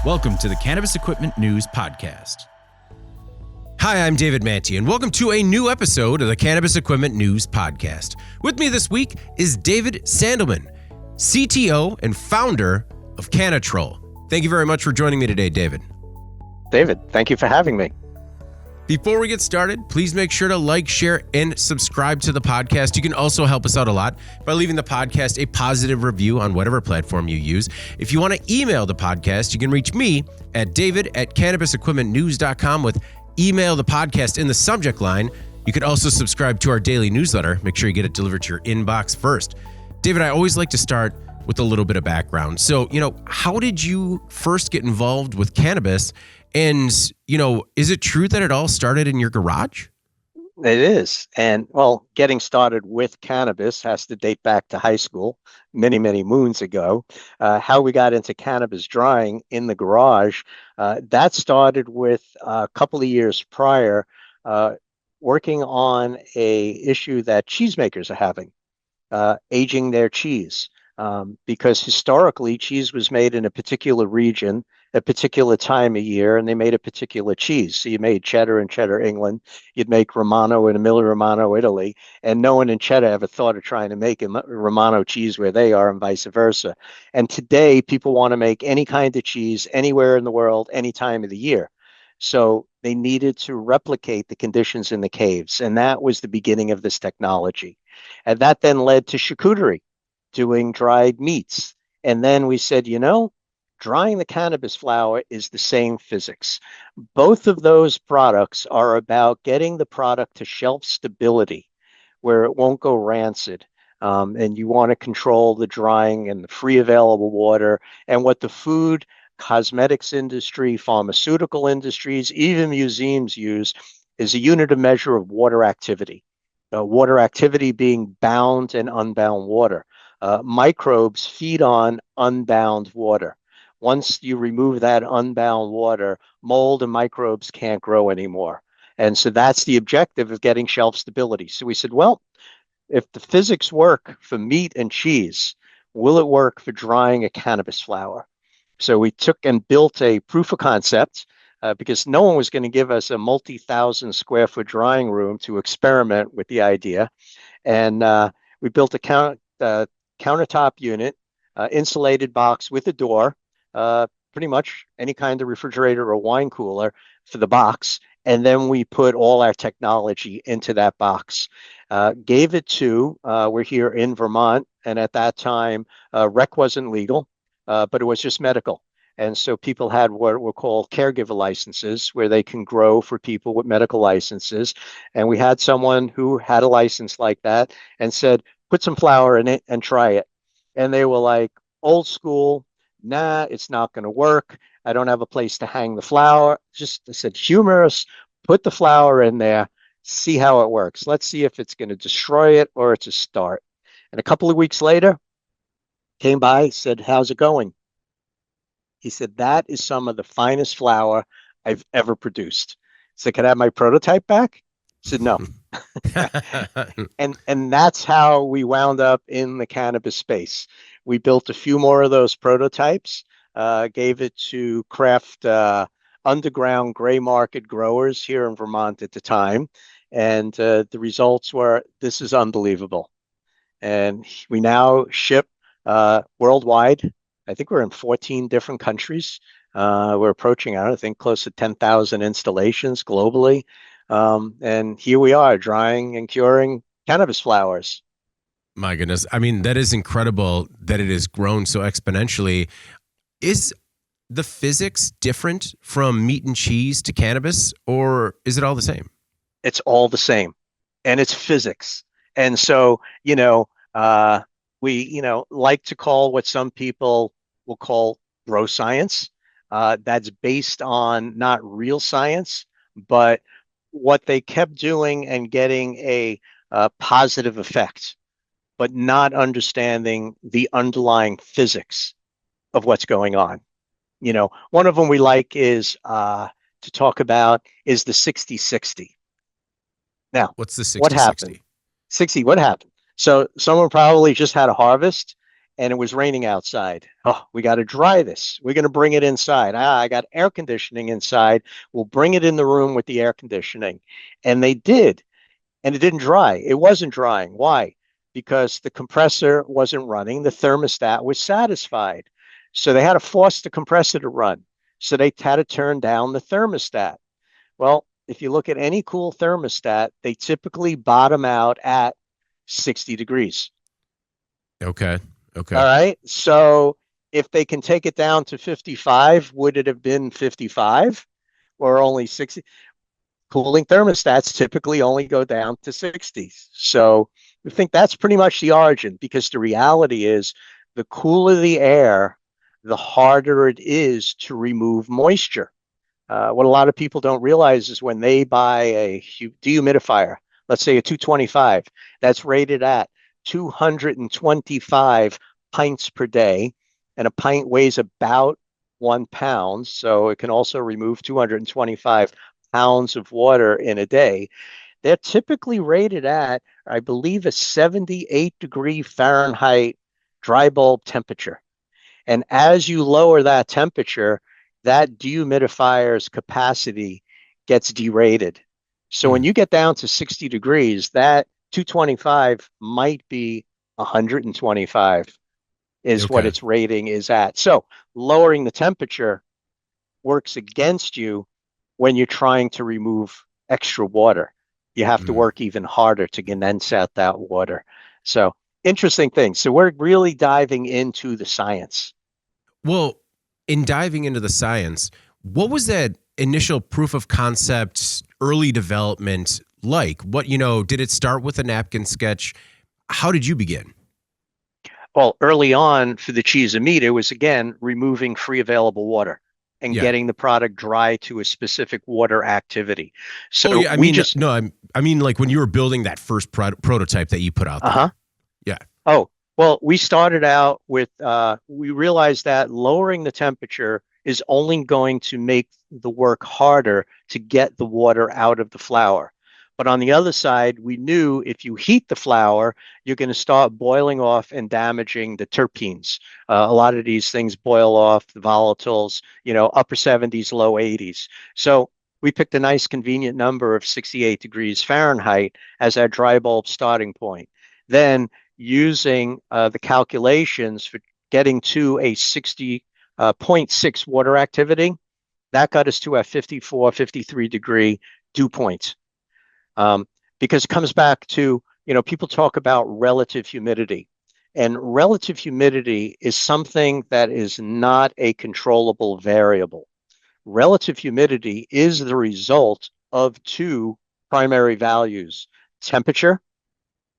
Welcome to the Cannabis Equipment News Podcast. Hi, I'm David Manti, and welcome to a new episode of the Cannabis Equipment News Podcast. With me this week is David Sandelman, CTO and founder of Cannatrol. Thank you very much for joining me today, David. David, thank you for having me. Before we get started, please make sure to like, share, and subscribe to the podcast. You can also help us out a lot by leaving the podcast a positive review on whatever platform you use. If you want to email the podcast, you can reach me at david@cannabisequipmentnews.com with email the podcast in the subject line. You could also subscribe to our daily newsletter. Make sure you get it delivered to your inbox first. David, I always like to start with a little bit of background. So, how did you first get involved with cannabis? And, is it true that it all started in your garage? It is. And, well, getting started with cannabis has to date back to high school, many, many moons ago. How we got into cannabis drying in the garage, that started with a couple of years prior, working on a issue that cheesemakers are having, aging their cheese. Because historically, cheese was made in a particular region, a particular time of year, and they made a particular cheese. So you made cheddar in Cheddar, England. You'd make Romano in Emilia Romano, Italy, and no one in Cheddar ever thought of trying to make a Romano cheese where they are and vice versa. And today, people want to make any kind of cheese anywhere in the world, any time of the year. So they needed to replicate the conditions in the caves, and that was the beginning of this technology. And that then led to charcuterie, doing dried meats. And then we said, drying the cannabis flower is the same physics. Both of those products are about getting the product to shelf stability where it won't go rancid. And you want to control the drying and the free available water. And what the food, cosmetics industry, pharmaceutical industries, even museums use is a unit of measure of water activity. Water activity being bound and unbound water. Microbes feed on unbound water. Once you remove that unbound water, mold and microbes can't grow anymore. And so that's the objective of getting shelf stability. So we said, well, if the physics work for meat and cheese, will it work for drying a cannabis flower? So we took and built a proof of concept because no one was going to give us a multi-thousand square foot drying room to experiment with the idea. And we built a countertop unit, insulated box with a door, pretty much any kind of refrigerator or wine cooler for the box. And then we put all our technology into that box. Gave it to, we're here in Vermont, and at that time, rec wasn't legal, but it was just medical. And so people had what were called caregiver licenses, where they can grow for people with medical licenses. And we had someone who had a license like that and said, put some flour in it and try it. And they were like, old school, nah, it's not going to work. I don't have a place to hang the flour. I said, humorous, put the flour in there, see how it works. Let's see if it's going to destroy it or it's a start. And a couple of weeks later, came by, said, how's it going? He said, that is some of the finest flour I've ever produced. So can I have my prototype back? I said, no. And that's how we wound up in the cannabis space. We built a few more of those prototypes, gave it to craft underground gray market growers here in Vermont at the time. And the results were, this is unbelievable. And we now ship worldwide. I think we're in 14 different countries. We're approaching, I think, close to 10,000 installations globally. And here we are drying and curing cannabis flowers. My goodness. I mean, that is incredible that it has grown so exponentially. Is the physics different from meat and cheese to cannabis, or is it all the same? It's all the same, and it's physics. And so, we, like to call what some people will call bro science. That's based on not real science, but what they kept doing and getting a positive effect, but not understanding the underlying physics of what's going on. One of them we like is to talk about is the 60-60. Now, what's the 60-60? What happened? 60, what happened? So someone probably just had a harvest and it was raining outside. Oh, we got to dry this. We're going to bring it inside. I got air conditioning inside. We'll bring it in the room with the air conditioning. And they did. And it didn't dry. It wasn't drying. Why? Because the compressor wasn't running. The thermostat was satisfied. So they had to force the compressor to run. So they had to turn down the thermostat. Well, if you look at any cool thermostat, they typically bottom out at 60 degrees. Okay. All Okay. right. So if they can take it down to 55, would it have been 55 or only 60? Cooling thermostats typically only go down to 60. So I think that's pretty much the origin because the reality is the cooler the air, the harder it is to remove moisture. What a lot of people don't realize is when they buy a dehumidifier, let's say a 225, that's rated at 225 pints per day, and a pint weighs about 1 pound, so it can also remove 225 pounds of water in a day. They're typically rated at, I believe, a 78-degree Fahrenheit dry bulb temperature. And as you lower that temperature, that dehumidifier's capacity gets derated. So when Mm, you get down to 60 degrees, that 225 might be 125 is what okay. its rating is at. So lowering the temperature works against you when you're trying to remove extra water. You have to Mm. work even harder to condense out that water. So interesting thing. So we're really diving into the science. Well, in diving into the science, what was that initial proof of concept, early development like? Did it start with a napkin sketch? How did you begin? Well, early on for the cheese and meat, it was again removing free available water and Yeah. getting the product dry to a specific water activity. Oh, So yeah. I we mean, just, no, I mean, like when you were building that first prototype that you put out uh-huh. there. Yeah. Oh, well, we started out with, we realized that lowering the temperature is only going to make the work harder to get the water out of the flour. But on the other side, we knew if you heat the flour, you're going to start boiling off and damaging the terpenes. A lot of these things boil off, the volatiles, upper 70s, low 80s. So we picked a nice convenient number of 68 degrees Fahrenheit as our dry bulb starting point. Then using the calculations for getting to a 60.6 water activity, that got us to a 54, 53-degree dew point. Um, because it comes back to, people talk about relative humidity. And relative humidity is something that is not a controllable variable. Relative humidity is the result of two primary values: temperature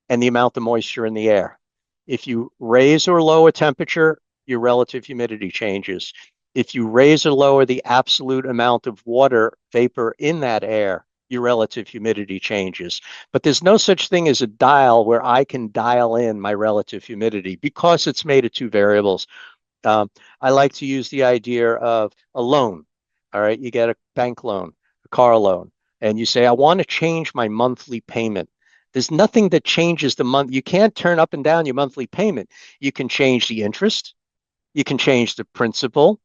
and the amount of moisture in the air. If you raise or lower temperature, your relative humidity changes. If you raise or lower the absolute amount of water vapor in that air, your relative humidity changes. But there's no such thing as a dial where I can dial in my relative humidity because it's made of two variables. Um, I like to use the idea of a loan. All right, you get a bank loan, a car loan, and you say, I want to change my monthly payment. There's nothing that changes the month. You can't turn up and down your monthly payment. You can change the interest, you can change the principal,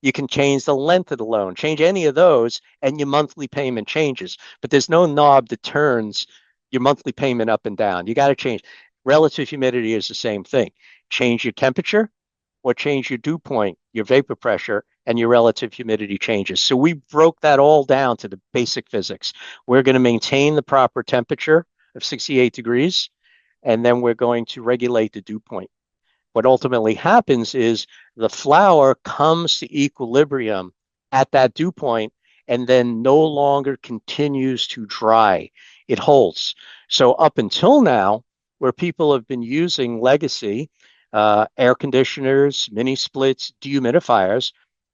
you can change the length of the loan, change any of those, and your monthly payment changes. But there's no knob that turns your monthly payment up and down. You got to change. Relative humidity is the same thing. Change your temperature or change your dew point, your vapor pressure, and your relative humidity changes. So we broke that all down to the basic physics. We're going to maintain the proper temperature of 68 degrees, and then we're going to regulate the dew point. What ultimately happens is the flour comes to equilibrium at that dew point and then no longer continues to dry. It holds. So up until now, where people have been using legacy air conditioners, mini splits, dehumidifiers,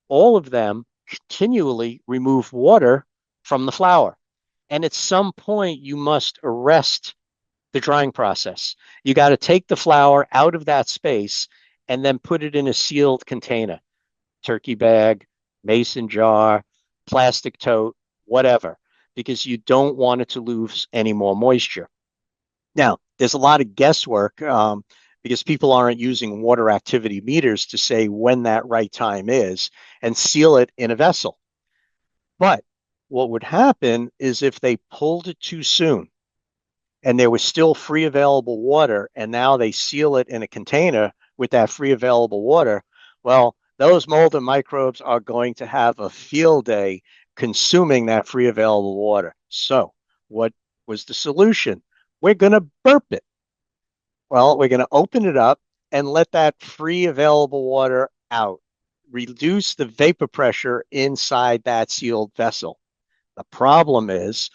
all of them continually remove water from the flour. And at some point, you must arrest the drying process. You got to take the flour out of that space and then put it in a sealed container, turkey bag, mason jar, plastic tote, whatever, because you don't want it to lose any more moisture. Now, there's a lot of guesswork. because people aren't using water activity meters to say when that right time is and seal it in a vessel. But what would happen is if they pulled it too soon and there was still free available water, and now they seal it in a container with that free available water, well, those mold and microbes are going to have a field day consuming that free available water. So, what was the solution? We're going to burp it. Well, we're going to open it up and let that free available water out, reduce the vapor pressure inside that sealed vessel. The problem is,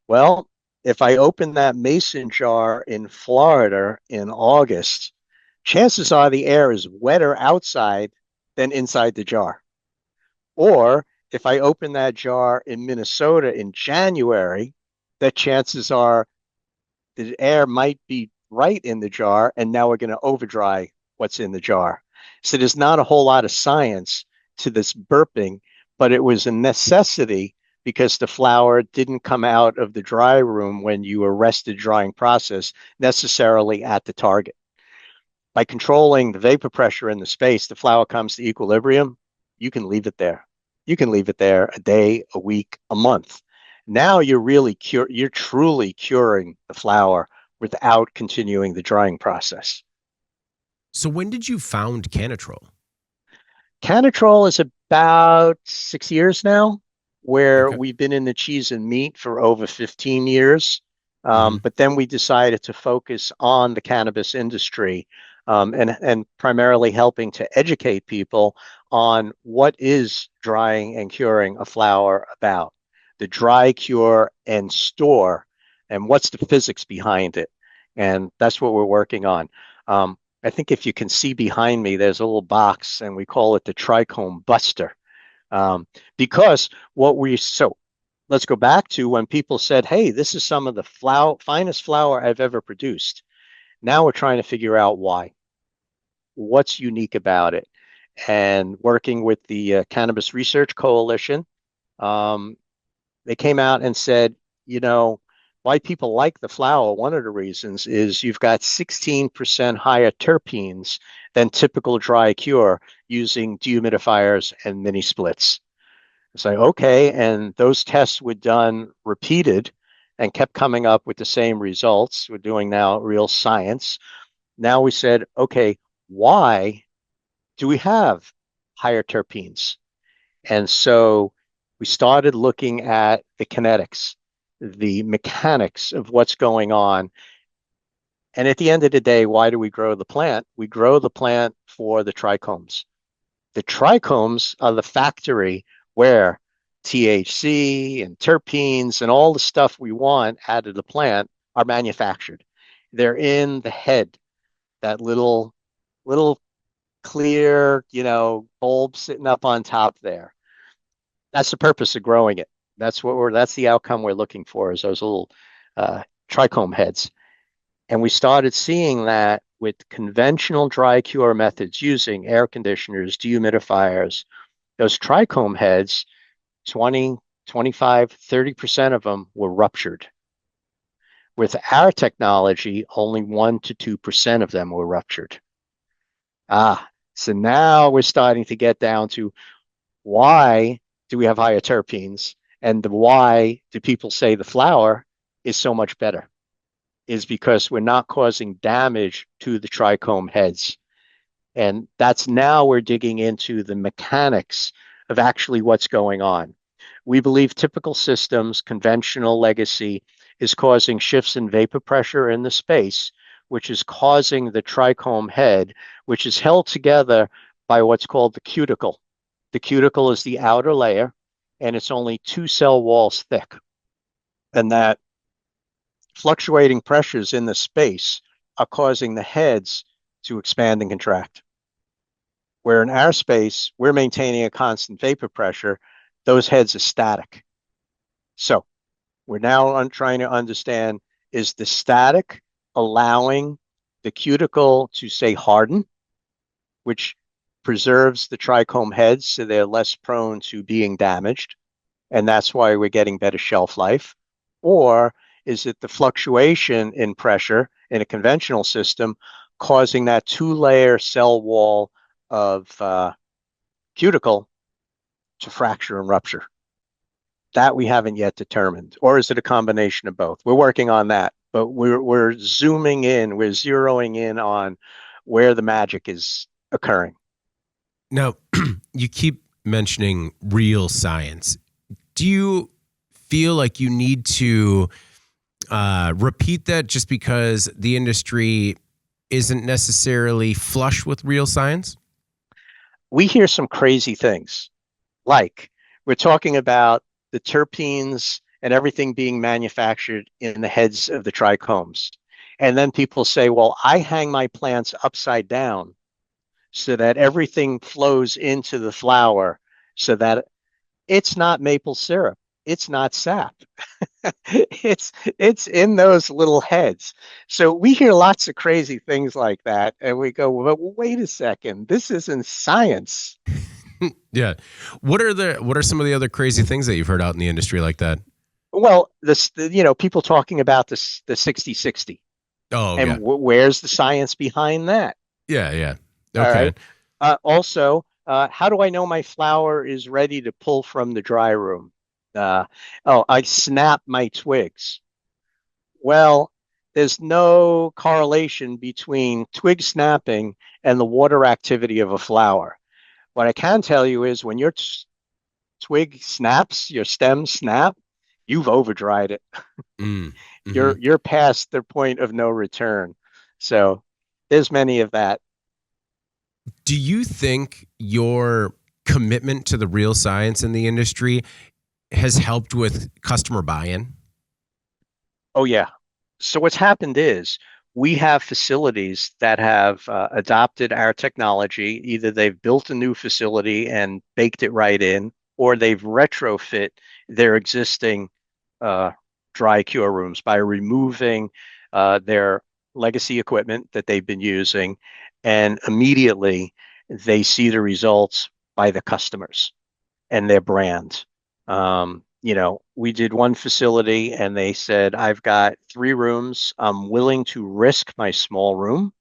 well, if I open that mason jar in Florida in August, chances are the air is wetter outside than inside the jar. Or if I open that jar in Minnesota in January, the chances are the air might be right in the jar, and now we're going to overdry what's in the jar. So there's not a whole lot of science to this burping, but it was a necessity because the flower didn't come out of the dry room when you arrest the drying process necessarily at the target. By controlling the vapor pressure in the space, the flower comes to equilibrium. You can leave it there. You can leave it there a day, a week, a month. Now you're truly curing the flower without continuing the drying process. So when did you found Cannatrol? Cannatrol is about 6 years now, where Okay. we've been in the cheese and meat for over 15 years. Hmm. But then we decided to focus on the cannabis industry, and primarily helping to educate people on what is drying and curing a flower about, the dry, cure, and store, and what's the physics behind it. And that's what we're working on. I think if you can see behind me, there's a little box, and we call it the Trichome Buster. Um, because so let's go back to when people said, hey, this is some of the finest flour I've ever produced. Now we're trying to figure out why. What's unique about it? And working with the Cannabis Research Coalition, um, they came out and said, you know, why people like the flower, one of the reasons is you've got 16% higher terpenes than typical dry cure using dehumidifiers and mini splits. It's like, okay, and those tests were done repeated and kept coming up with the same results. We're doing now real science. Now we said, okay, why do we have higher terpenes? And so we started looking at the kinetics, the mechanics of what's going on. And at the end of the day, why do we grow the plant? We grow the plant for the trichomes. The trichomes are the factory where THC and terpenes and all the stuff we want out of the plant are manufactured. They're in the head, that little clear, bulb sitting up on top there. That's the purpose of growing it. That's the outcome we're looking for, is those little trichome heads. And we started seeing that with conventional dry cure methods using air conditioners, dehumidifiers, those trichome heads, 20, 25, 30% of them were ruptured. With our technology, only 1 to 2% of them were ruptured. So now we're starting to get down to why do we have higher terpenes, and why do people say the flower is so much better? Is because we're not causing damage to the trichome heads. And that's now we're digging into the mechanics of actually what's going on. We believe typical systems, conventional legacy, is causing shifts in vapor pressure in the space, which is causing the trichome head, which is held together by what's called the cuticle. The cuticle is the outer layer, and it's only 2 cell walls thick. And that fluctuating pressures in the space are causing the heads to expand and contract. Where in our space, we're maintaining a constant vapor pressure, those heads are static. So we're now trying to understand, is the static allowing the cuticle to say harden, which preserves the trichome heads so they're less prone to being damaged, and that's why we're getting better shelf life? Or is it the fluctuation in pressure in a conventional system causing that two-layer cell wall of cuticle to fracture and rupture. That we haven't yet determined. Or is it a combination of both? We're working on that, but we're zooming in, we're zeroing in on where the magic is occurring. Now, you keep mentioning real science. Do you feel like you need to repeat that just because the industry isn't necessarily flush with real science? We hear some crazy things, like we're talking about the terpenes and everything being manufactured in the heads of the trichomes. And then people say, well, I hang my plants upside down so that everything flows into the flower so that it's not maple syrup. It's not sap. it's in those little heads. So we hear lots of crazy things like that, and we go, well, wait a second, this isn't science. Yeah. What are some of the other crazy things that you've heard out in the industry like that? Well, people talking about this the 60/60, Oh, and yeah. where's the science behind that? Yeah, yeah. All Okay. right. Also, how do I know my flower is ready to pull from the dry room? I snap my twigs. Well, there's no correlation between twig snapping and the water activity of a flower. What I can tell you is when your twig snaps, your stem snap, you've overdried it. Mm, hmm. You're past the point of no return. So there's many of that. Do you think your commitment to the real science in the industry has helped with customer buy-in? Oh yeah. So what's happened is we have facilities that have adopted our technology. Either they've built a new facility and baked it right in, or they've retrofit their existing uh, dry cure rooms by removing their legacy equipment that they've been using, and immediately they see the results by the customers and their brand. We did one facility and they said, I've got 3 rooms. I'm willing to risk my small room.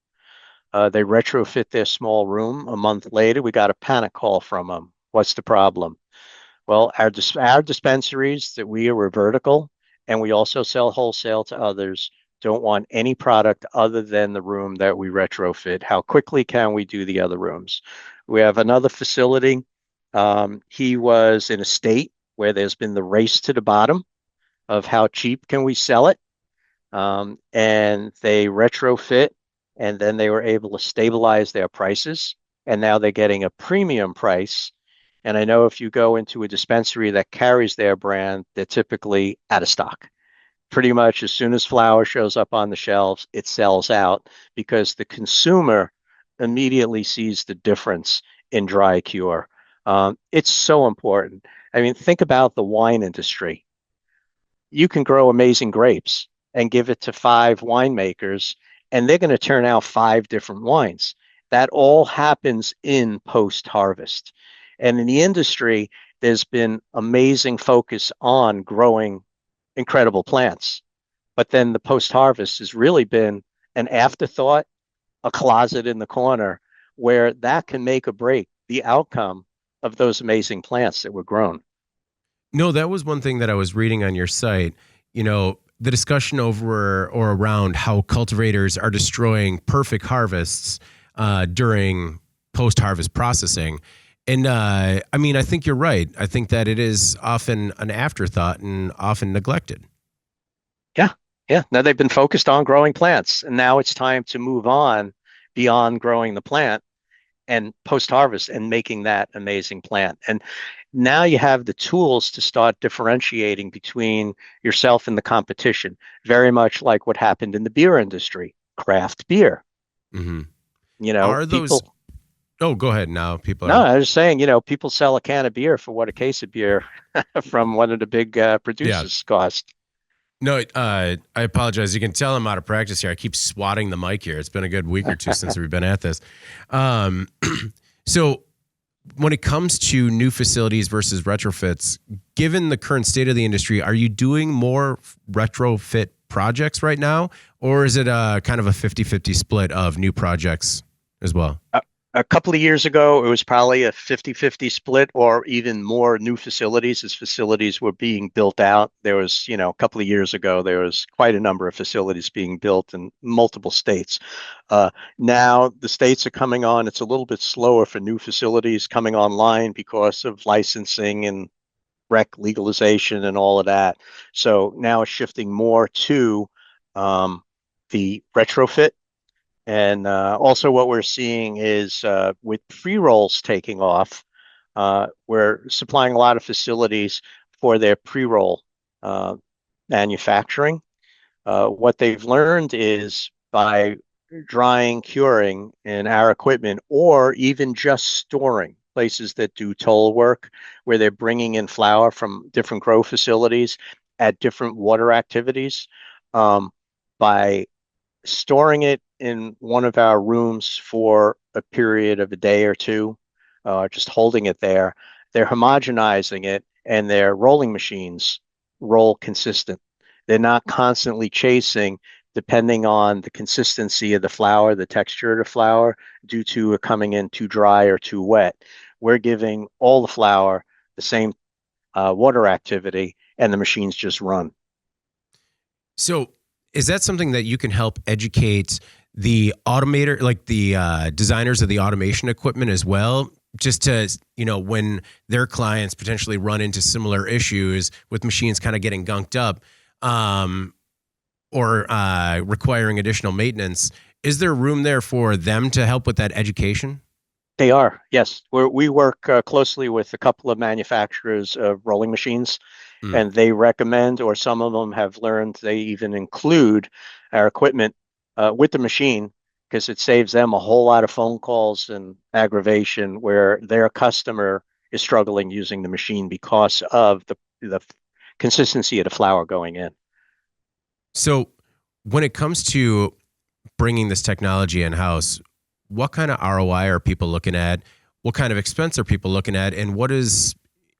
They retrofit their small room. A month later, we got a panic call from them. What's the problem? Well, our dispensaries that we're vertical and we also sell wholesale to others don't want any product other than the room that we retrofit. How quickly can we do the other rooms? We have another facility. He was in a state where there's been the race to the bottom of how cheap can we sell it. And they retrofit and then they were able to stabilize their prices. And now they're getting a premium price. And I know if you go into a dispensary that carries their brand, they're typically out of stock. Pretty much as soon as flower shows up on the shelves, it sells out because the consumer immediately sees the difference in dry cure. It's so important. I mean, think about the wine industry. You can grow amazing grapes and give it to 5 winemakers, and they're going to turn out 5 different wines. That all happens in post-harvest. And in the industry, there's been amazing focus on growing incredible plants. But then the post-harvest has really been an afterthought, a closet in the corner where that can make or break the outcome of those amazing plants that were grown. No, that was one thing that I was reading on your site. The discussion over or around how cultivators are destroying perfect harvests during post-harvest processing. And I think you're right. I think that it is often an afterthought and often neglected. Yeah. Yeah. Now they've been focused on growing plants, and now it's time to move on beyond growing the plant and post-harvest and making that amazing plant. And now you have the tools to start differentiating between yourself and the competition, very much like what happened in the beer industry, craft beer. Mm-hmm. Are those people. Oh, go ahead. Now people No, are. I was saying, people sell a can of beer for what a case of beer from one of the big Yeah. producers cost. No, I apologize. You can tell I'm out of practice here. I keep swatting the mic here. It's been a good week or two since we've been at this. So when it comes to new facilities versus retrofits, given the current state of the industry, are you doing more retrofit projects right now, or is it kind of a 50-50 split of new projects as well? A couple of years ago, it was probably a 50-50 split or even more new facilities as facilities were being built out. There was, a couple of years ago, there was quite a number of facilities being built in multiple states. Now the states are coming on. It's a little bit slower for new facilities coming online because of licensing and rec legalization and all of that. So now it's shifting more to the retrofit. And also, what we're seeing is with pre-rolls taking off, we're supplying a lot of facilities for their pre-roll uh, manufacturing. What they've learned is by drying, curing in our equipment, or even just storing places that do toll work, where they're bringing in flower from different grow facilities at different water activities. By storing it in one of our rooms for a period of a day or two, just holding it there, they're homogenizing it and their rolling machines roll consistent. They're not constantly chasing depending on the consistency of the flour, the texture of the flour, due to it coming in too dry or too wet. We're giving all the flour the same water activity, and the machines just run. So is that something that you can help educate the automator, like the designers of the automation equipment as well? Just to, when their clients potentially run into similar issues with machines kind of getting gunked up, or requiring additional maintenance, is there room there for them to help with that education? They are, yes. We work closely with a couple of manufacturers of rolling machines, Mm. and they recommend, or some of them have learned, they even include our equipment with the machine because it saves them a whole lot of phone calls and aggravation where their customer is struggling using the machine because of the consistency of the flour going in. So when it comes to bringing this technology in-house, what kind of ROI are people looking at? What kind of expense are people looking at? And what does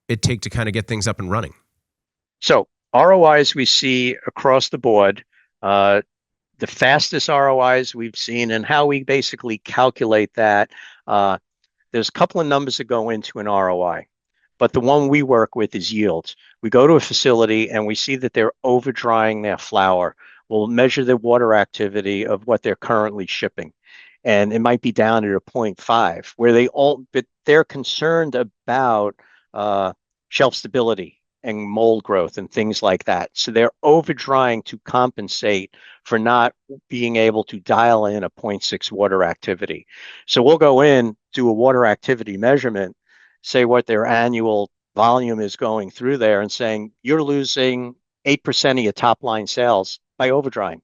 it take to kind of get things up and running? So ROIs we see across the board. Uh, the fastest ROIs we've seen and how we basically calculate that. Uh, there's a couple of numbers that go into an ROI, but the one we work with is yields. We go to a facility and we see that they're over drying their flour. We'll measure the water activity of what they're currently shipping. And it might be down at a zero point 0.5, where but they're concerned about uh, shelf stability and mold growth and things like that. So they're over drying to compensate for not being able to dial in a zero point 0.6 water activity. So we'll go in, do a water activity measurement, say what their annual volume is going through there, and saying you're losing 8% of your top line sales by overdrying.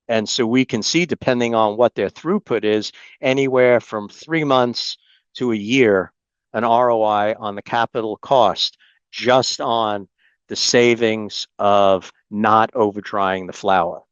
And so we can see, depending on what their throughput is, anywhere from 3 months to a year, an ROI on the capital cost just on the savings of not overdrying the flour.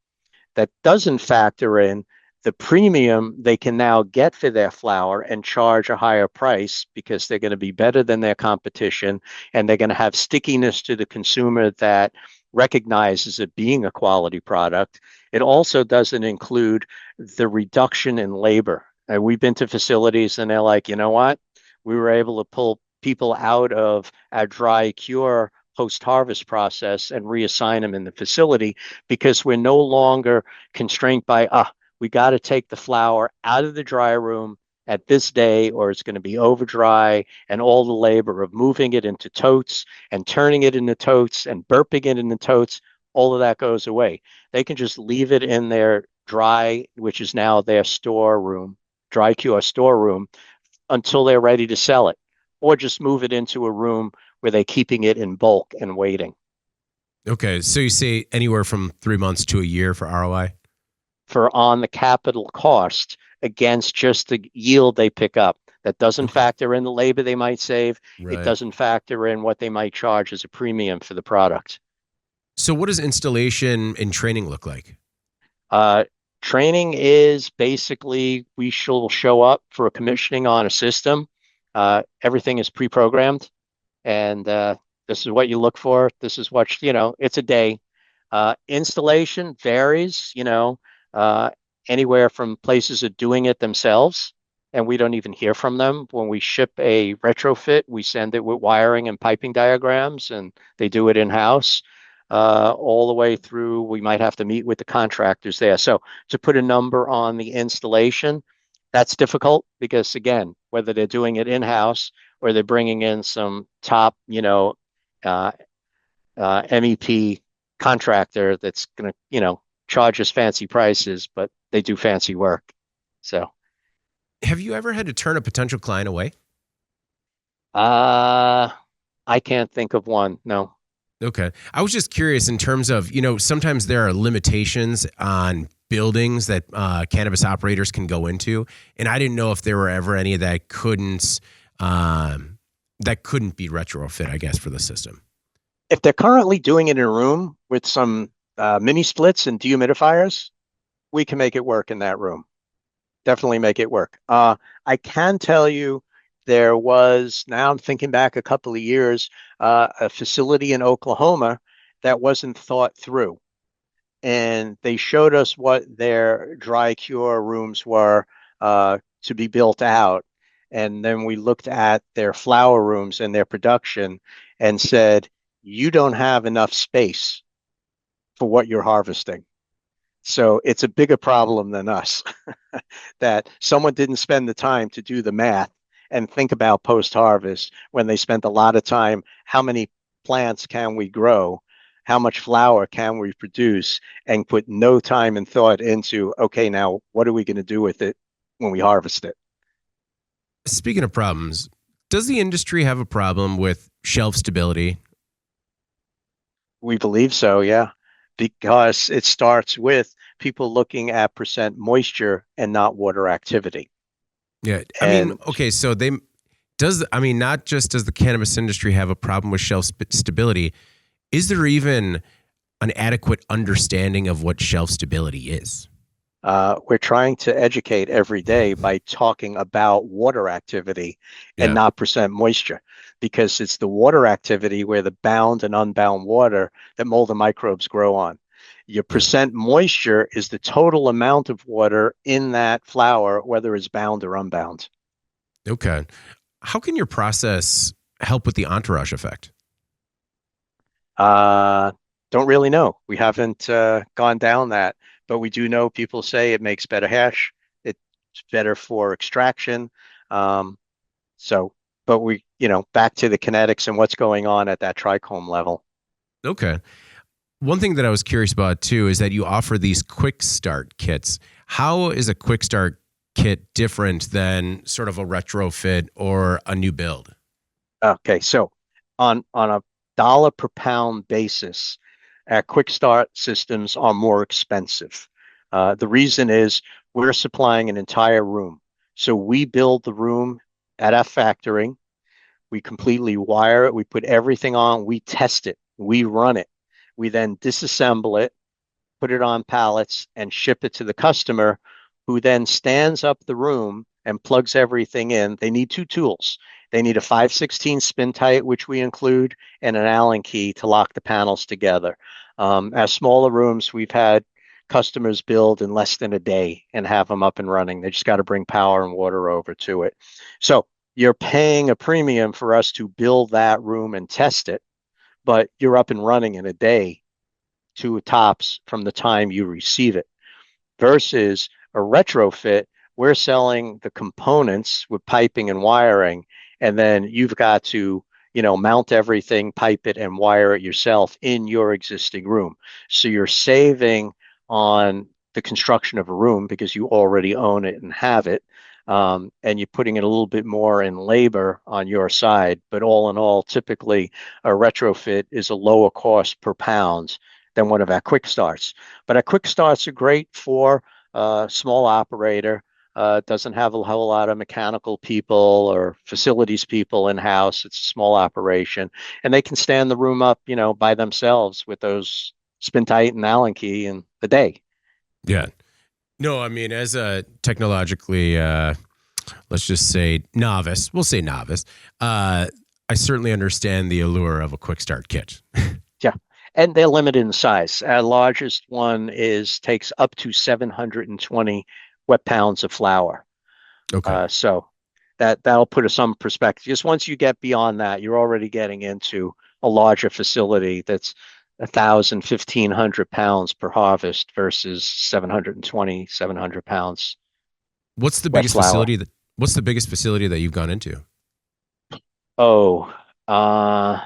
That doesn't factor in the premium they can now get for their flour and charge a higher price because they're going to be better than their competition, and they're going to have stickiness to the consumer that recognizes it being a quality product. It also doesn't include the reduction in labor. We've been to facilities and they're like, you know what? We were able to pull people out of our dry cure post-harvest process and reassign them in the facility because we're no longer constrained by, we got to take the flour out of the dry room at this day or it's going to be over dry, and all the labor of moving it into totes and turning it into totes and burping it into totes, all of that goes away. They can just leave it in their dry, which is now their storeroom, dry cure storeroom, until they're ready to sell it, or just move it into a room where they're keeping it in bulk and waiting. Okay. So you say anywhere from 3 months to a year for ROI? For on the capital cost against just the yield they pick up. That doesn't Okay. factor in the labor they might save. It Right. doesn't factor in what they might charge as a premium for the product. So what does installation and training look like? Uh, Training is basically we shall show up for a commissioning on a system. Everything is pre-programmed, and this is what you look for. This is what, it's a day. Installation varies, uh, anywhere from places are doing it themselves, and we don't even hear from them. When we ship a retrofit, we send it with wiring and piping diagrams, and they do it in-house. All the way through, we might have to meet with the contractors there. So to put a number on the installation, that's difficult because, again, whether they're doing it in-house or they're bringing in some top, uh, MEP contractor that's going to, charge us fancy prices, but they do fancy work. So, Have you ever had to turn a potential client away? uh, I can't think of one. No. Okay. I was just curious in terms of, sometimes there are limitations on buildings that cannabis operators can go into. And I didn't know if there were ever any that couldn't be retrofit, I guess, for the system. If they're currently doing it in a room with some mini splits and dehumidifiers, we can make it work in that room. Definitely make it work. I can tell you there was, now I'm thinking back a couple of years, a facility in Oklahoma that wasn't thought through. And they showed us what their dry cure rooms were to be built out. And then we looked at their flower rooms and their production and said, you don't have enough space for what you're harvesting. So it's a bigger problem than us that someone didn't spend the time to do the math and think about post harvest when they spent a lot of time. How many plants can we grow? How much flower can we produce? And put no time and thought into, okay, now what are we going to do with it when we harvest it? Speaking of problems, does the industry have a problem with shelf stability? We believe so, yeah, because it starts with people looking at percent moisture and not water activity. Yeah. I mean, And okay, so not just does the cannabis industry have a problem with shelf stability, is there even an adequate understanding of what shelf stability is? we're trying to educate every day by talking about water activity and Yeah. not percent moisture, because it's the water activity where the bound and unbound water that mold and microbes grow on. Your Yeah. percent moisture is the total amount of water in that flower, whether it's bound or unbound. Okay. How can your process help with the entourage effect? Uh, don't really know. We haven't gone down that, but we do know people say it makes better hash. It's better for extraction. Um, so, but back to the kinetics and what's going on at that trichome level. Okay. One thing that I was curious about too is that you offer these quick start kits. How is a quick start kit different than sort of a retrofit or a new build? Okay, so on a dollar per pound basis, our quick start systems are more expensive. The reason is we're supplying an entire room. So we build the room at our factory. We completely wire it. We put everything on. We test it. We run it. We then disassemble it, put it on pallets, and ship it to the customer, who then stands up the room and plugs everything in. They need two tools. They need a 5/16 spin tight, which we include, and an Allen key to lock the panels together. As smaller rooms, we've had customers build in less than a day and have them up and running. They just got to bring power and water over to it. So you're paying a premium for us to build that room and test it, but you're up and running in a day, two tops from the time you receive it. Versus a retrofit, we're selling the components with piping and wiring, and then you've got to, mount everything, pipe it, and wire it yourself in your existing room. So you're saving on the construction of a room because you already own it and have it. And you're putting in a little bit more in labor on your side. But all in all, typically a retrofit is a lower cost per pound than one of our quick starts. But our quick starts are great for a small operator. Doesn't have a whole lot of mechanical people or facilities people in house. It's a small operation, and they can stand the room up, by themselves with those spin tight and Allen key in the day. Yeah. No, I mean, as a technologically, let's just say novice, we'll say novice, I certainly understand the allure of a quick start kit. Yeah. And they're limited in size. Our largest one is takes up to 720 wet pounds of flour. Okay. So that'll put us some perspective. Just once you get beyond that, you're already getting into a larger facility that's 1,000, 1,500 pounds per harvest versus 720, 700 pounds What's the wet biggest flour. facility that what's the biggest facility that you've gone into? Oh, uh,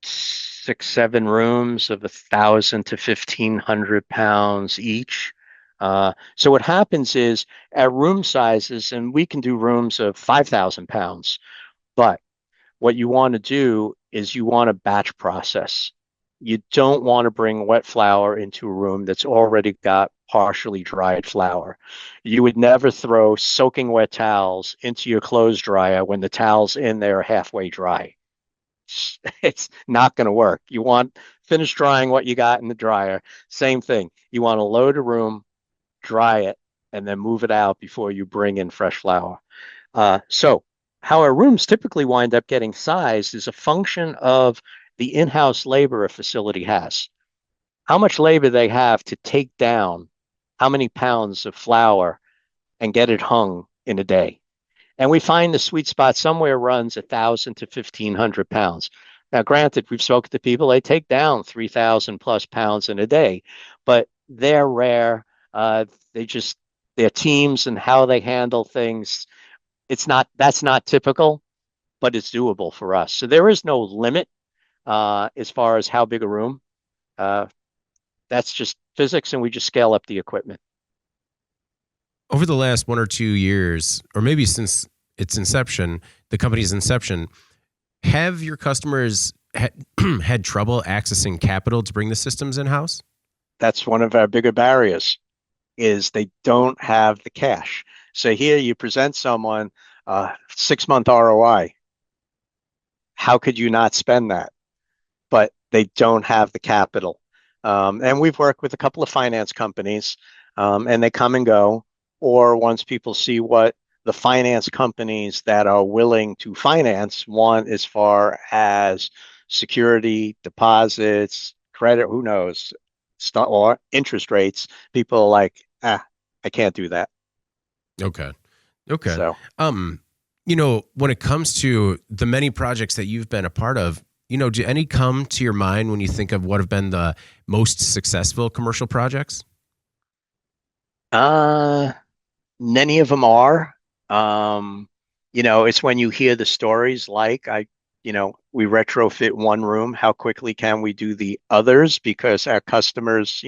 6, 7 rooms of 1,000 to 1,500 pounds each. So what happens is at room sizes, and we can do rooms of 5,000 pounds, but what you want to do is you want to batch process. You don't want to bring wet flour into a room that's already got partially dried flour. You would never throw soaking wet towels into your clothes dryer when the towels in there are halfway dry. It's not going to work. You want finish drying what you got in the dryer. Same thing. You want to load a room, dry it, and then move it out before you bring in fresh flour. So how our rooms typically wind up getting sized is a function of the in-house labor a facility has. How much labor they have to take down how many pounds of flour and get it hung in a day. And we find the sweet spot somewhere runs 1,000 to 1,500 pounds. Now, granted, we've spoken to people, they take down 3,000 plus pounds in a day, but they're rare. They just, their teams and how they handle things, that's not typical, but it's doable for us. So there is no limit as far as how big a room. Uh, that's just physics, and we just scale up the equipment. Over the last 1 or 2 years, or maybe since its inception, the company's inception, have your customers had trouble accessing capital to bring the systems in-house? That's one of our bigger barriers is they don't have the cash. So here you present someone 6 month ROI. How could you not spend that? But they don't have the capital. And we've worked with a couple of finance companies, and they come and go. Or once people see what the finance companies that are willing to finance want as far as security, deposits, credit, who knows, or interest rates, people are like, I can't do that. Okay. Okay. So Um, when it comes to the many projects that you've been a part of, do any come to your mind when you think of what have been the most successful commercial projects? uh many of them are. Um, it's when you hear the stories like we retrofit one room, how quickly can we do the others because our customers,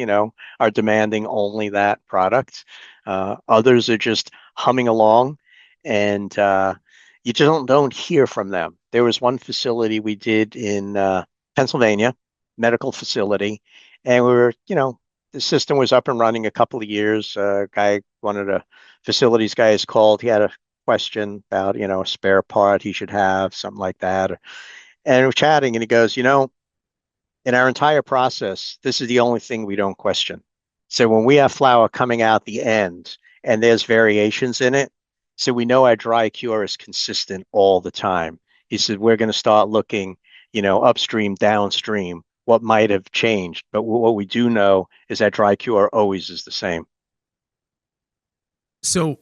are demanding only that product. Others are just humming along and you just don't hear from them. There was one facility we did in Pennsylvania, medical facility, and we were, the system was up and running a couple of years. One of the facilities guys called. He had a question about, a spare part he should have, something like that. And we're chatting, and he goes, in our entire process, this is the only thing we don't question. So when we have flour coming out the end and there's variations in it, so we know our dry cure is consistent all the time. He said, we're going to start looking, upstream, downstream, what might have changed. But what we do know is that dry cure always is the same. So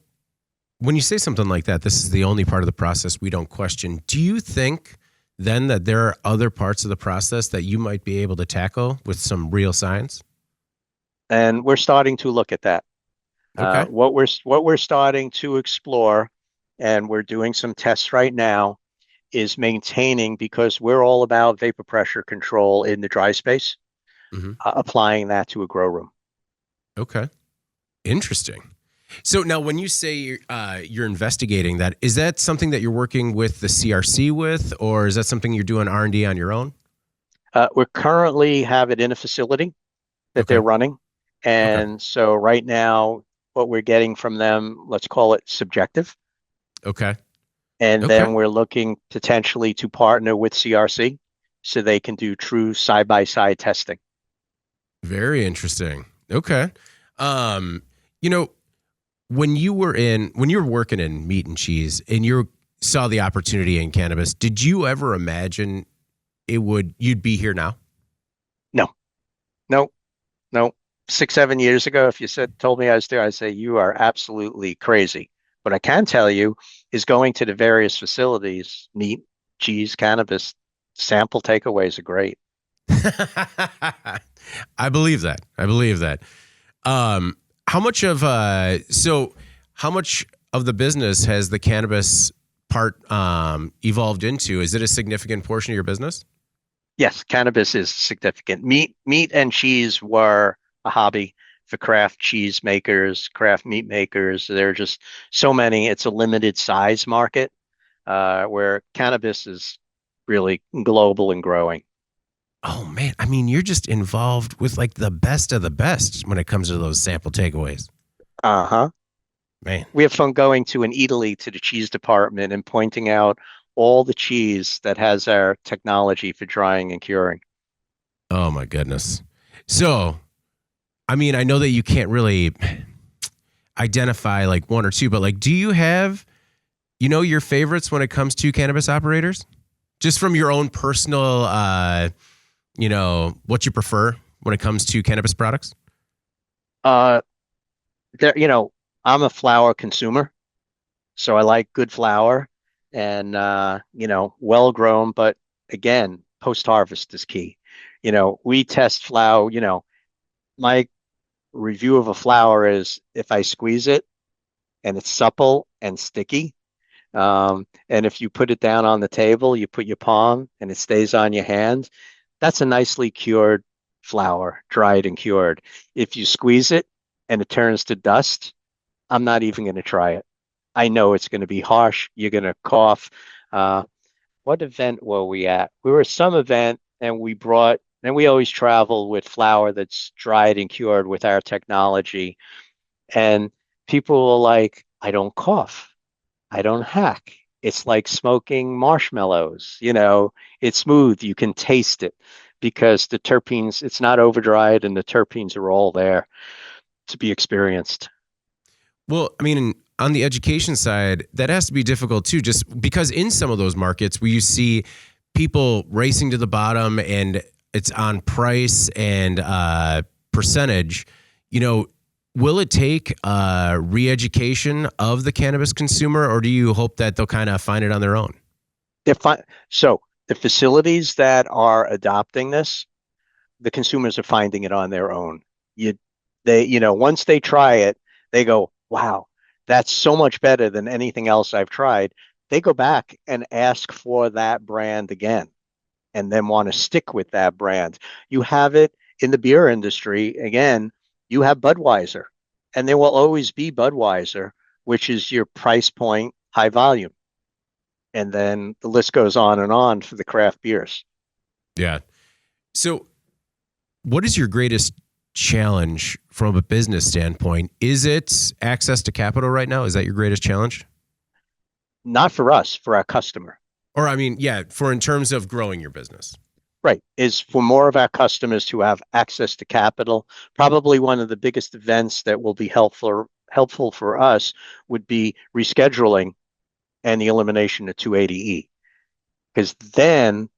when you say something like that, this is the only part of the process we don't question. Do you think then that there are other parts of the process that you might be able to tackle with some real science? And we're starting to look at that. Okay. What we're starting to explore, and we're doing some tests right now, is maintaining because we're all about vapor pressure control in the dry space, Hmm. applying that to a grow room. Okay. Interesting. So now, when you say you're investigating that, is that something that you're working with the CRC with, or is that something you're doing R&D on your own? We currently have it in a facility that Okay. they're running, Okay. and so right now, what we're getting from them, let's call it subjective, Okay. and Okay. then we're looking potentially to partner with CRC so they can do true side-by-side testing. Very interesting. Okay. Um, you know, when you were working in meat and cheese and you saw the opportunity in cannabis, did you ever imagine you'd be here now? No, no. 6, 7 years ago, if you told me I was there, I'd say you are absolutely crazy. What I can tell you is going to the various facilities, meat, cheese, cannabis, sample takeaways are great. I believe that. I believe that. Um, how much of how much of the business has the cannabis part evolved into? Is it a significant portion of your business? Yes, cannabis is significant. Meat and cheese were a hobby for craft cheese makers, craft meat makers. There are just so many. It's a limited size market, where cannabis is really global and growing. Oh man, I mean, you're just involved with like the best of the best when it comes to those sample takeaways. Uh-huh. Man, We have fun going to an Italy to the cheese department and pointing out all the cheese that has our technology for drying and curing. oh my goodness. So, I mean, I know that you can't really identify like one or two, but like, do you have, your favorites when it comes to cannabis operators? Just from your own personal, what you prefer when it comes to cannabis products? Uh, there, I'm a flower consumer, so I like good flower and well grown, but again, post harvest is key. We test flower, my review of a flower is if I squeeze it and it's supple and sticky. And if you put it down on the table, you put your palm and it stays on your hand, that's a nicely cured flower, dried and cured. If you squeeze it and it turns to dust, I'm not even going to try it. I know it's going to be harsh. You're going to cough. Uh, what event were we at? We were at some event and we always travel with flour that's dried and cured with our technology. And people were like, I don't cough. I don't hack. It's like smoking marshmallows. It's smooth. You can taste it because the terpenes, it's not over dried and the terpenes are all there to be experienced. Well, I mean, on the education side, that has to be difficult too, just because in some of those markets where you see people racing to the bottom and it's on price and percentage, will it take re-education of the cannabis consumer, or do you hope that they'll kind of find it on their own? So the facilities that are adopting this, the consumers are finding it on their own. Once they try it, they go, wow, that's so much better than anything else I've tried. They go back and ask for that brand again and then want to stick with that brand. You have it in the beer industry. Again, you have Budweiser, and there will always be Budweiser, which is your price point, high volume. And then the list goes on for the craft beers. Yeah. So, what is your greatest challenge from a business standpoint? Is it access to capital right now? Is that your greatest challenge? Not for us, for our customer. Or, I mean, yeah, for in terms of growing your business. Right. Is for more of our customers to have access to capital. Probably one of the biggest events that will be helpful for us would be rescheduling and the elimination of 280E. Because then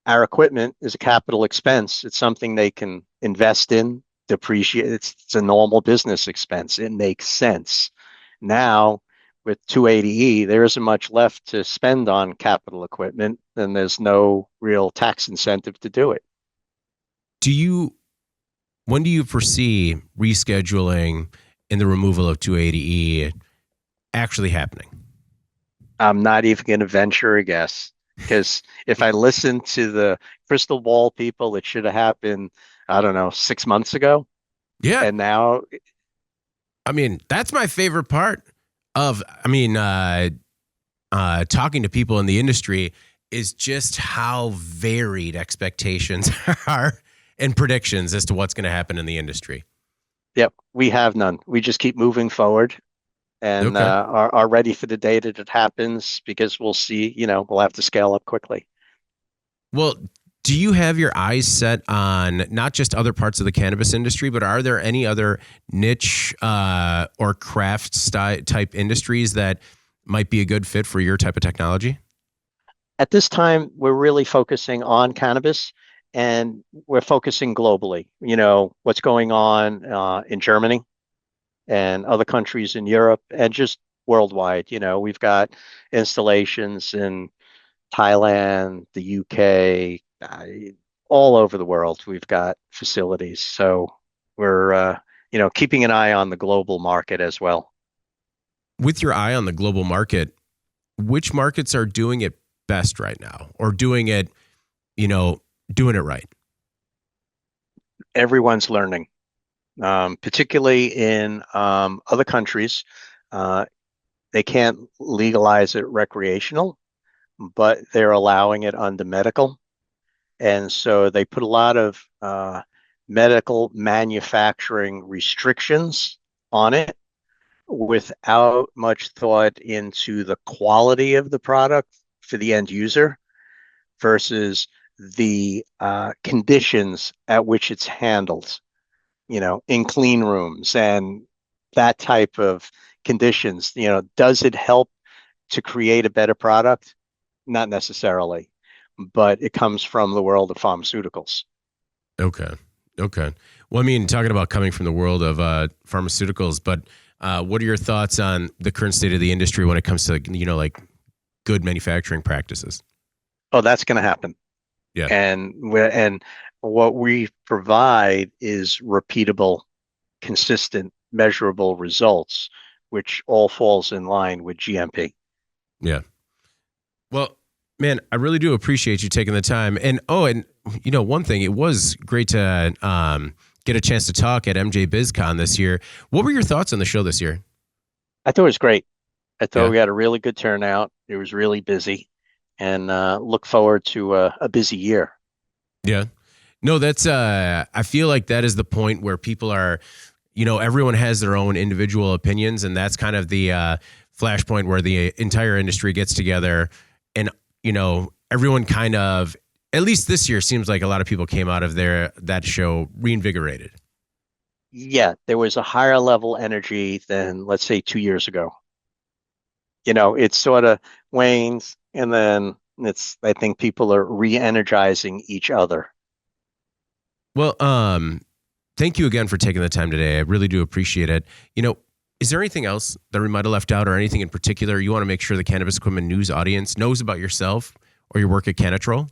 our equipment is a capital expense. It's something they can invest in, depreciate. It's a normal business expense. It makes sense. Now, with 280E, there isn't much left to spend on capital equipment, and there's no real tax incentive to do it. Do you, when do you foresee rescheduling and the removal of 280E actually happening? I'm not even going to venture a guess because if I listen to the crystal ball people, it should have happened, I don't know, 6 months ago. Yeah. And now, I mean, that's my favorite part of, talking to people in the industry is just how varied expectations are and predictions as to what's going to happen in the industry. yep, we have none. We just keep moving forward and Okay. are ready for the day that it happens because we'll see, we'll have to scale up quickly. Well, do you have your eyes set on not just other parts of the cannabis industry, but are there any other niche or craft type industries that might be a good fit for your type of technology? At this time, we're really focusing on cannabis and we're focusing globally. What's going on in Germany and other countries in Europe and just worldwide. We've got installations in Thailand, the UK, all over the world. We've got facilities. So we're, keeping an eye on the global market as well. With your eye on the global market, which markets are doing it best right now, or doing it right? Everyone's learning, particularly in other countries. Uh, they can't legalize it recreational, but they're allowing it under medical. And so they put a lot of medical manufacturing restrictions on it without much thought into the quality of the product for the end user versus the conditions at which it's handled, in clean rooms and that type of conditions. Does it help to create a better product? Not necessarily, but it comes from the world of pharmaceuticals. Okay. Okay. Well, I mean, talking about coming from the world of pharmaceuticals, but what are your thoughts on the current state of the industry when it comes to, like good manufacturing practices? Oh, that's going to happen. Yeah. And what we provide is repeatable, consistent, measurable results, which all falls in line with GMP. Yeah. Well, man, I really do appreciate you taking the time. And one thing, it was great to get a chance to talk at MJ BizCon this year. What were your thoughts on the show this year? I thought it was great. I thought Yeah. we had a really good turnout. It was really busy, and look forward to a busy year. Yeah. No, that's I feel like that is the point where people are, everyone has their own individual opinions, and that's kind of the flashpoint where the entire industry gets together and, everyone kind of, at least this year, seems like a lot of people came out of that show reinvigorated. Yeah, there was a higher level energy than, let's say, 2 years ago. It sort of wanes, and then I think people are re-energizing each other. Well, thank you again for taking the time today. I really do appreciate it. Is there anything else that we might have left out, or anything in particular you want to make sure the Cannabis Equipment News audience knows about yourself or your work at Cannatrol?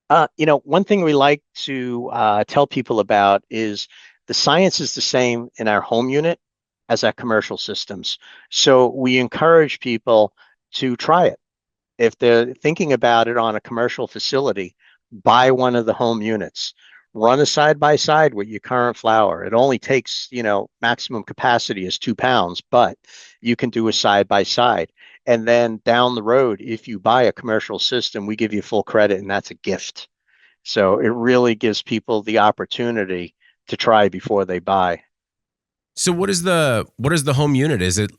One thing we like to tell people about is the science is the same in our home unit as our commercial systems. So we encourage people to try it. If they're thinking about it on a commercial facility, buy one of the home units. Run a side by side with your current flower. It only takes, maximum capacity is 2 pounds, but you can do a side by side. And then down the road, if you buy a commercial system, we give you full credit, and that's a gift. So it really gives people the opportunity to try before they buy. So what is the home unit? Is it,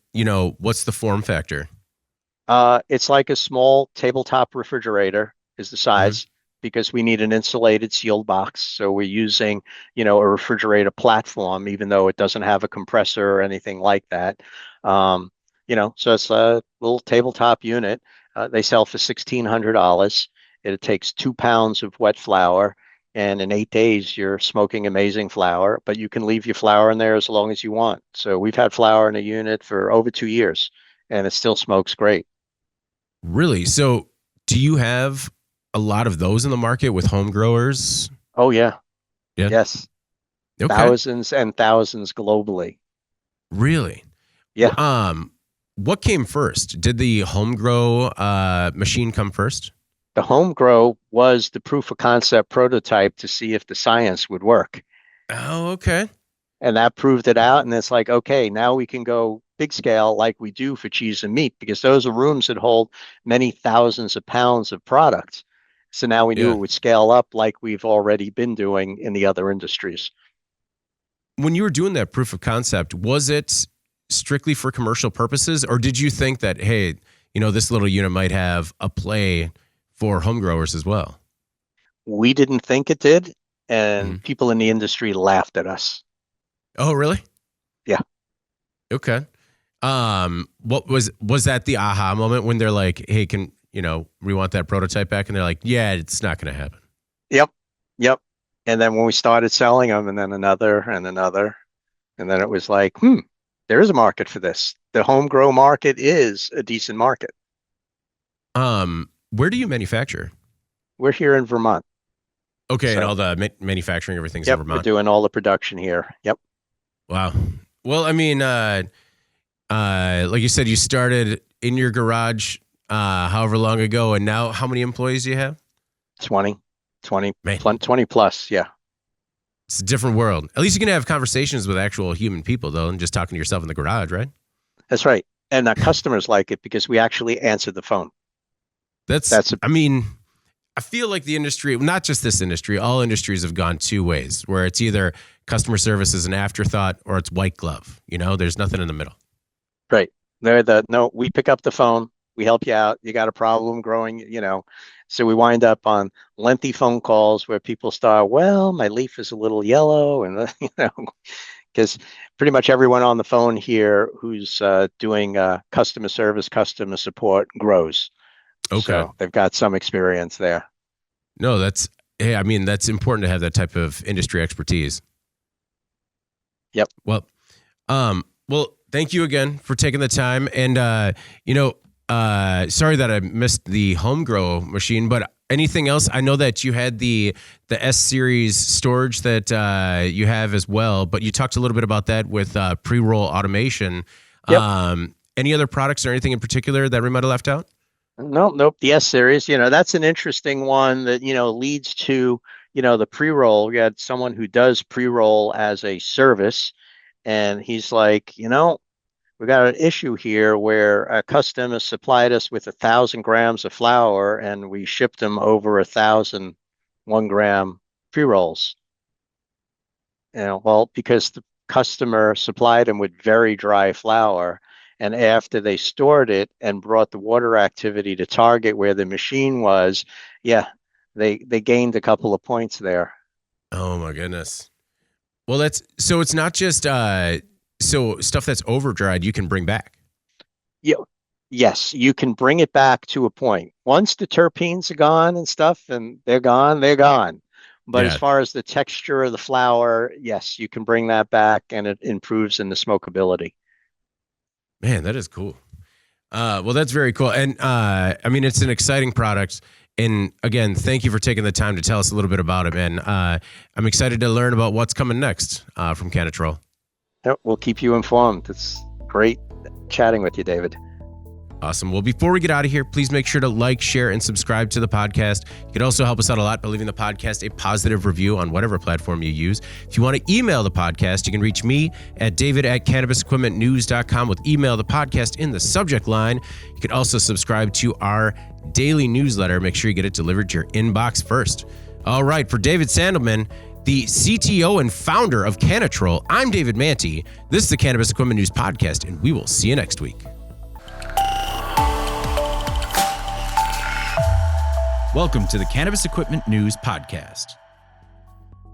what's the form factor? It's like a small tabletop refrigerator is the Hmm. size because we need an insulated sealed box. So we're using, a refrigerator platform, even though it doesn't have a compressor or anything like that. So it's a little tabletop unit. They sell for $1,600. It takes 2 pounds of wet flour, and in 8 days, you're smoking amazing flour, but you can leave your flour in there as long as you want. So we've had flour in a unit for over 2 years, and it still smokes great. Really? So do you have a lot of those in the market with home growers? Oh, yeah. Yeah. Yes. Okay. Thousands and thousands globally. Really? Yeah. What came first? Did the home grow machine come first? The home grow was the proof of concept prototype to see if the science would work. Oh, okay. And that proved it out. And it's like, okay, now we can go big scale like we do for cheese and meat because those are rooms that hold many thousands of pounds of product. So now we knew Yeah. it would scale up like we've already been doing in the other industries. When you were doing that proof of concept, was it strictly for commercial purposes, or did you think that, hey, this little unit might have a play for home growers as well? We didn't think it did, Mhm. and people in the industry laughed at us. Oh, really? Yeah. Okay. What was that the aha moment when they're like, hey, can we want that prototype back? And they're like, yeah, it's not going to happen. Yep. Yep. And then when we started selling them, and then another and another, and then it was like, there is a market for this. The home grow market is a decent market. Where do you manufacture? We're here in Vermont. Okay, and So, all the manufacturing, everything's in yep, we're Vermont. doing all the production here. Yep. Wow. Well, I mean, like you said, you started in your garage, however long ago, and now how many employees do you have? 20, 20, Man, 20 plus. Yeah, it's a different world. At least you can have conversations with actual human people, though, and just talking to yourself in the garage, right? that's right. And our customers like it because we actually answer the phone. That's a, I mean, I feel like the industry, not just this industry, all industries have gone two ways, where it's either customer service is an afterthought or it's white glove. There's nothing in the middle. right. No, we pick up the phone. We help you out. You got a problem growing. So we wind up on lengthy phone calls where people start, well, my leaf is a little yellow. And, because pretty much everyone on the phone here who's doing customer service, customer support grows. Okay. So they've got some experience there. No, hey, I mean, that's important to have that type of industry expertise. Yep. Well, thank you again for taking the time. And, sorry that I missed the home grow machine, but anything else? I know that you had the S series storage that you have as well, but you talked a little bit about that with pre-roll automation. Yep. Any other products or anything in particular that we might have left out? No, nope. The S series, that's an interesting one that, leads to, the pre-roll. We had someone who does pre-roll as a service, and he's like, we got an issue here where a customer supplied us with 1,000 grams of flour, and we shipped them over 1,000 1-gram pre-rolls. Well, because the customer supplied them with very dry flour. And after they stored it and brought the water activity to target where the machine was, yeah, they gained a couple of points there. Oh my goodness. Well, so it's not just so stuff that's over dried you can bring back. Yeah, yes, you can bring it back to a point. Once the terpenes are gone and stuff, and they're gone, they're gone. But as Yeah. far as the texture of the flour, yes, you can bring that back, and it improves in the smokability. Man, that is cool. Well, that's very cool. And I mean, it's an exciting product. And again, thank you for taking the time to tell us a little bit about it, man. I'm excited to learn about what's coming next from Cannatrol. Yep, we'll keep you informed. It's great chatting with you, David. Awesome. Well, before we get out of here, please make sure to like, share, and subscribe to the podcast. You can also help us out a lot by leaving the podcast a positive review on whatever platform you use. If you want to email the podcast, you can reach me at david@cannabisequipmentnews.com with email the podcast in the subject line. You can also subscribe to our daily newsletter. Make sure you get it delivered to your inbox first. All right. For David Sandelman, the CTO and founder of Cannatrol, I'm David Manti. This is the Cannabis Equipment News Podcast, and we will see you next week. Welcome to the Cannabis Equipment News Podcast.